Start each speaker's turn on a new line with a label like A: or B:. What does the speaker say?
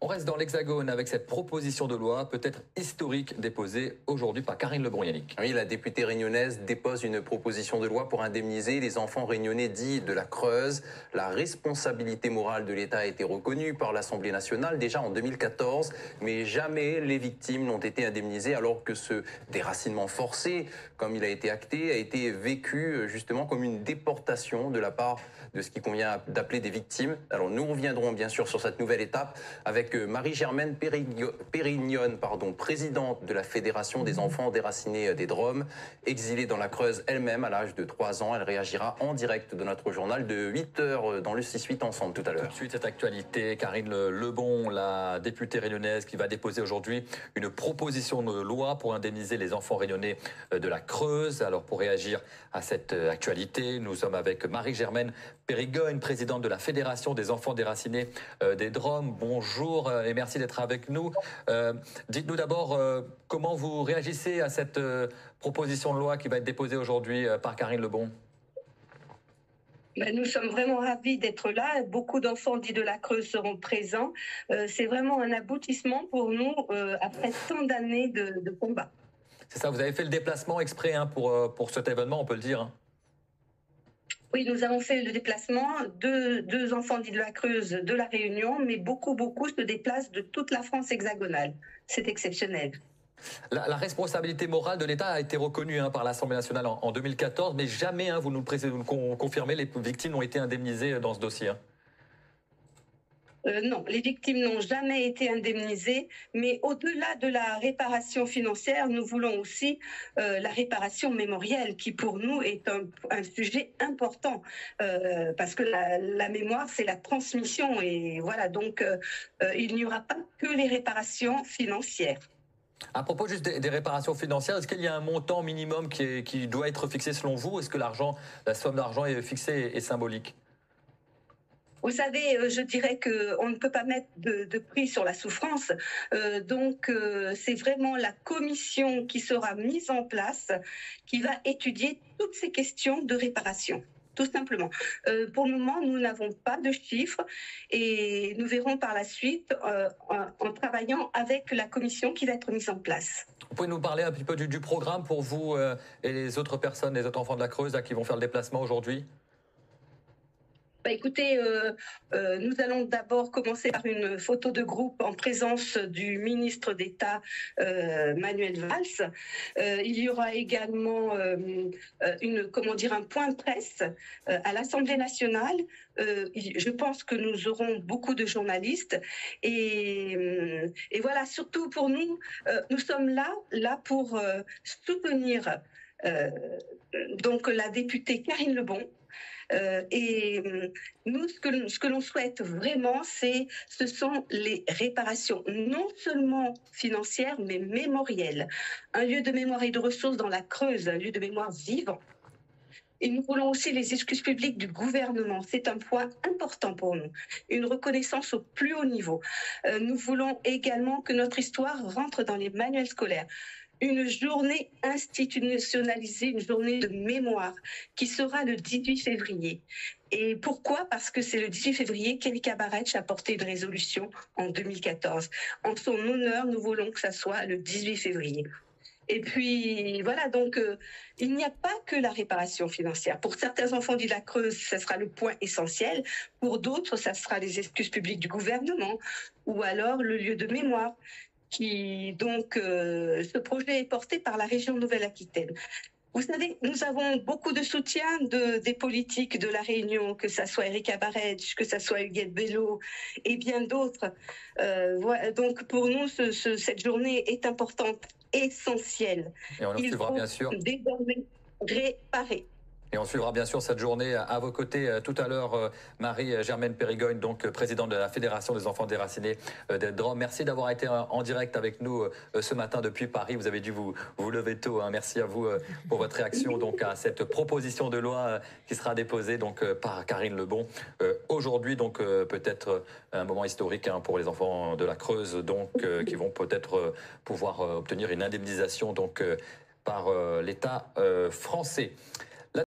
A: On reste dans l'Hexagone avec cette proposition de loi peut-être historique déposée aujourd'hui par Karine Le Bon-Yannick.
B: Oui, la députée réunionnaise dépose une proposition de loi pour indemniser les enfants réunionnais dits de la Creuse. La responsabilité morale de l'État a été reconnue par l'Assemblée nationale déjà en 2014, mais jamais les victimes n'ont été indemnisées alors que ce déracinement forcé, comme il a été acté, a été vécu justement comme une déportation de la part de ce qui convient d'appeler des victimes. Alors nous reviendrons bien sûr sur cette nouvelle étape avec Marie-Germaine Pérignone, présidente de la Fédération des enfants déracinés des Drômes, exilée dans la Creuse elle-même à l'âge de 3 ans. Elle réagira en direct de notre journal de 8h dans le 6-8 ensemble tout à l'heure.
A: Tout de suite cette actualité, Karine Lebon, la députée réunionnaise qui va déposer aujourd'hui une proposition de loi pour indemniser les enfants réunionnais de la Creuse. Alors pour réagir à cette actualité, nous sommes avec Marie-Germaine Pérignone, présidente de la Fédération des enfants déracinés des Drômes. Bonjour et merci d'être avec nous. Dites-nous d'abord comment vous réagissez à cette proposition de loi qui va être déposée aujourd'hui par Karine Lebon.
C: Nous sommes vraiment ravis d'être là. Beaucoup d'enfants dits de la Creuse seront présents. C'est vraiment un aboutissement pour nous après tant d'années de combat.
A: C'est ça, vous avez fait le déplacement exprès pour cet événement, on peut le dire.
C: Oui, nous avons fait le déplacement, deux enfants dits de la Creuse de la Réunion, mais beaucoup se déplacent de toute la France hexagonale. C'est exceptionnel.
A: La responsabilité morale de l'État a été reconnue par l'Assemblée nationale en 2014, mais jamais, vous nous confirmez, les victimes ont été indemnisées dans ce dossier.
C: Non, les victimes n'ont jamais été indemnisées, mais au-delà de la réparation financière, nous voulons aussi la réparation mémorielle, qui pour nous est un sujet important, parce que la mémoire, c'est la transmission, et voilà, donc il n'y aura pas que les réparations financières.
A: À propos juste des réparations financières, est-ce qu'il y a un montant minimum qui doit être fixé selon vous? Est-ce que la somme d'argent est fixée et symbolique?
C: Vous savez, je dirais qu'on ne peut pas mettre de prix sur la souffrance. Donc, c'est vraiment la commission qui sera mise en place qui va étudier toutes ces questions de réparation. Tout simplement. Pour le moment, nous n'avons pas de chiffres et nous verrons par la suite en travaillant avec la commission qui va être mise en place.
A: Vous pouvez nous parler un petit peu du programme pour vous et les autres personnes, les autres enfants de la Creuse qui vont faire le déplacement aujourd'hui?
C: Écoutez, nous allons d'abord commencer par une photo de groupe en présence du ministre d'État Manuel Valls. Il y aura également un point de presse à l'Assemblée nationale. Je pense que nous aurons beaucoup de journalistes et voilà, surtout pour nous, nous sommes là pour soutenir donc la députée Karine Lebon. Et nous, ce que l'on souhaite vraiment, ce sont les réparations, non seulement financières, mais mémorielles. Un lieu de mémoire et de ressources dans la Creuse, un lieu de mémoire vivant. Et nous voulons aussi les excuses publiques du gouvernement. C'est un point important pour nous. Une reconnaissance au plus haut niveau. Nous voulons également que notre histoire rentre dans les manuels scolaires. Une journée institutionnalisée, une journée de mémoire qui sera le 18 février. Et pourquoi? Parce que c'est le 18 février qu'Erika Barretch a porté une résolution en 2014. En son honneur, nous voulons que ça soit le 18 février. Et puis voilà, donc il n'y a pas que la réparation financière. Pour certains enfants dits de la Creuse, ça sera le point essentiel. Pour d'autres, ça sera les excuses publiques du gouvernement ou alors le lieu de mémoire. Ce projet est porté par la région Nouvelle-Aquitaine. Vous savez, nous avons beaucoup de soutien des politiques de la Réunion, que ce soit Erika Barretch, que ce soit Huguette Bello et bien d'autres. Voilà, donc pour nous, cette journée est importante, essentielle.
A: Et on suivra bien sûr.
C: Désormais réparer.
A: Et on suivra bien sûr cette journée à vos côtés tout à l'heure, Marie-Germaine Pérignone, donc présidente de la Fédération des enfants déracinés des Drômes. Merci d'avoir été en direct avec nous ce matin depuis Paris. Vous avez dû vous lever tôt. Merci à vous pour votre réaction donc à cette proposition de loi qui sera déposée donc par Karine Lebon aujourd'hui. Donc peut-être un moment historique pour les enfants de la Creuse, donc qui vont peut-être pouvoir obtenir une indemnisation donc par l'État français.